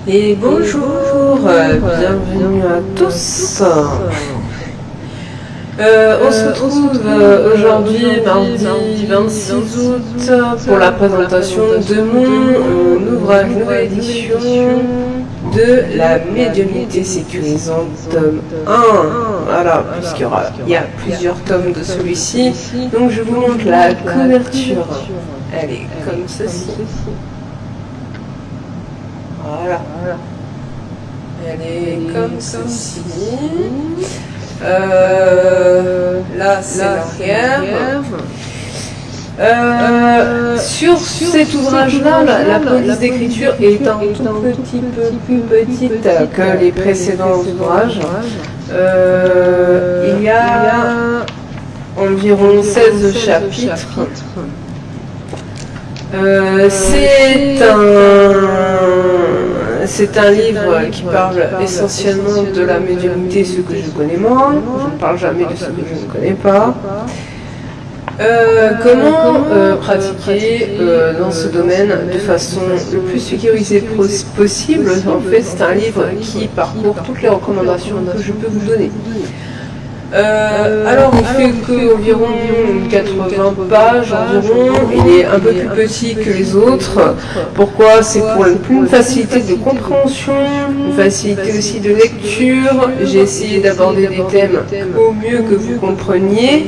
Et bonjour, bienvenue à tous. On se retrouve aujourd'hui, mardi 26 août, pour la présentation de mon ouvrage nouvelle édition de la médiumnité sécurisante, tome 1. Voilà, puisqu'il y a plusieurs tomes de celui-ci. Donc je vous montre la couverture. Elle est comme ceci. Voilà. Elle est comme ceci. Là, c'est l'arrière. Sur cet ouvrage-là, la police d'écriture est un tout petit peu plus petite que les précédents ouvrages. Il y a environ 16 chapitres. C'est un livre qui parle essentiellement de la médiumnité, ce que je connais moi. Je ne parle jamais de ce que je ne connais pas. Comment pratiquer dans ce domaine de façon le plus sécurisée possible. En fait, c'est un livre qui parcourt toutes les recommandations que je peux vous donner. Alors, il fait qu'environ 80 pages environ. Il est un peu plus petit que les autres. Pourquoi? C'est pour une facilité de compréhension, une facilité aussi de lecture. J'ai essayé d'aborder des thèmes au mieux que vous compreniez,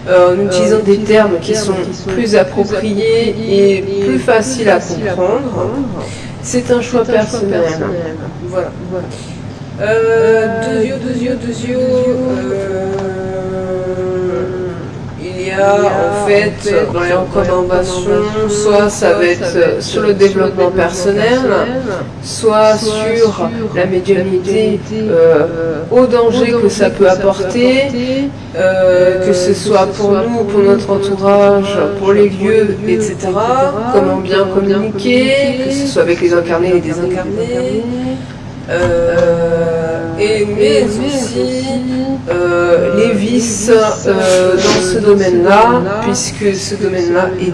en utilisant des termes qui sont plus appropriés et plus faciles à comprendre. C'est un choix personnel. Voilà. Il y a en fait dans les recommandations, soit ça va être sur le développement personnel, soit sur la médiumnité, au danger que ça peut apporter, que ce soit pour nous, pour notre entourage, pour les lieux, etc. Comment bien communiquer, que ce soit avec les incarnés et les désincarnés. Mais aussi les vices dans ce domaine-là, puisque ce domaine-là est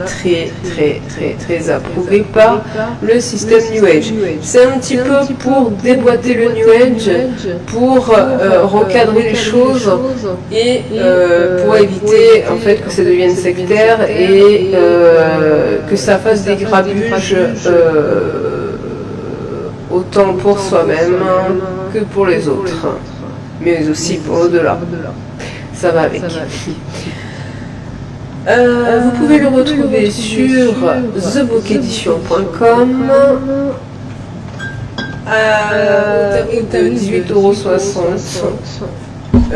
très approuvé par le système New Age. C'est un petit peu pour déboîter le New Age, pour recadrer les choses et pour éviter en fait que ça devienne sectaire et que ça fasse des grabuges autant pour soi-même que pour les autres, mais aussi pour l'au-delà. Ça va avec. Vous pouvez le retrouver sur thebookedition.com au tarif de 18,60 €.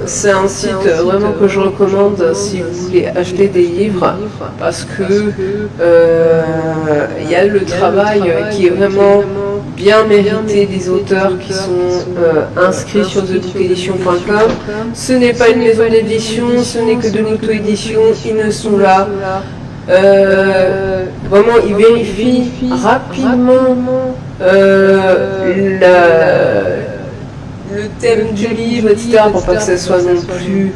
C'est un site vraiment que je recommande si vous voulez acheter des livres, parce que il y a le travail qui est vraiment bien mérité des auteurs qui sont inscrits sur thebookedition.com. Ce n'est pas une maison d'édition, ce n'est que de l'auto-édition, ils ne sont là. Vraiment, ils vérifient rapidement le thème du livre, etc., pour pas que ce soit non plus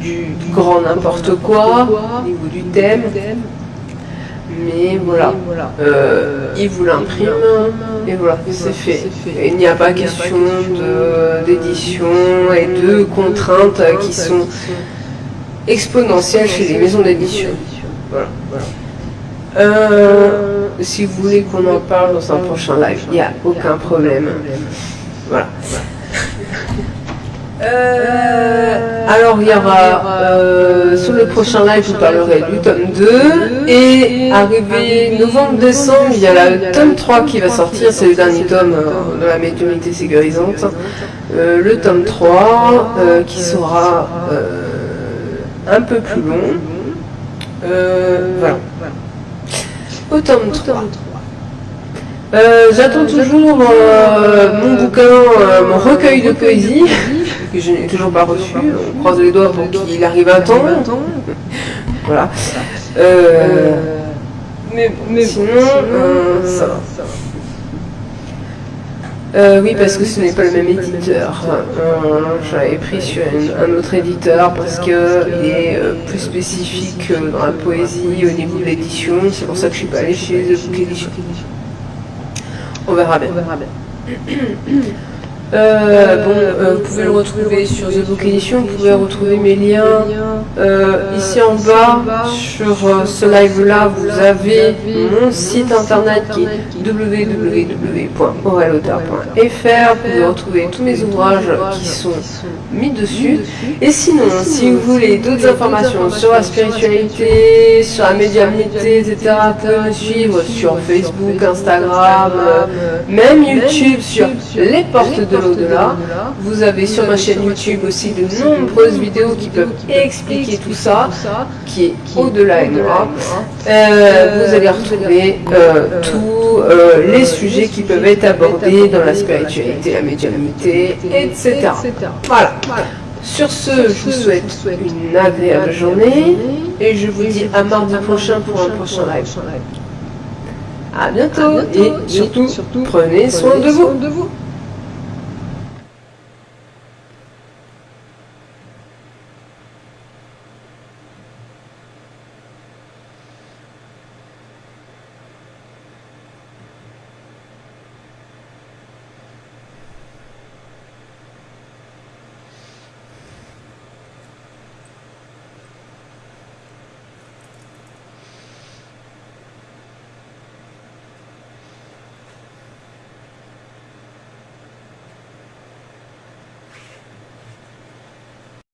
du grand n'importe quoi au niveau du thème. Mais voilà, il vous l'imprime et voilà, c'est fait. Et il n'y a pas question d'édition et de contraintes qui sont exponentielles chez les maisons d'édition. Voilà. Si vous voulez qu'on en parle dans un prochain live, il n'y a aucun problème. Voilà. Alors il y aura sur le prochain live, je vous parlerai du tome 2 et arrivé novembre-décembre, il y a le tome 3 qui va sortir, c'est le dernier tome de la médiumnité sécurisante. Le tome 3 qui sera un peu plus long. Voilà. Au tome 3. J'attends toujours mon bouquin, mon recueil de poésie, que je n'ai toujours pas reçu. On croise les doigts pour qu'il arrive à temps. Voilà. Mais sinon, ça va. Oui, parce que ce n'est pas le même éditeur. J'avais pris sur un autre éditeur parce qu'il est plus spécifique dans la poésie au niveau de l'édition. C'est pour ça que je ne suis pas allée chez The Book Edition. On verra bien. Vous pouvez le retrouver sur The Book Edition, vous pouvez retrouver mes liens ici en bas. Sur ce live là, vous avez mon site internet qui est www.orelauteur.fr. Vous pouvez retrouver tous mes ouvrages qui sont mis dessus. Et sinon, si vous voulez d'autres informations sur la spiritualité, sur la médiumnité, etc., vous pouvez me suivre sur Facebook, Instagram, même YouTube sur les portes de l'au-delà. Vous avez sur ma chaîne YouTube aussi de nombreuses vidéos qui peuvent expliquer tout ça, qui est au-delà et moi. Vous allez retrouver tous les sujets qui peuvent être abordés dans la spiritualité, la médiumnité, etc. Voilà. Sur ce, je vous souhaite une agréable journée et je vous dis à mardi prochain pour un prochain live. À bientôt et surtout, prenez soin de vous.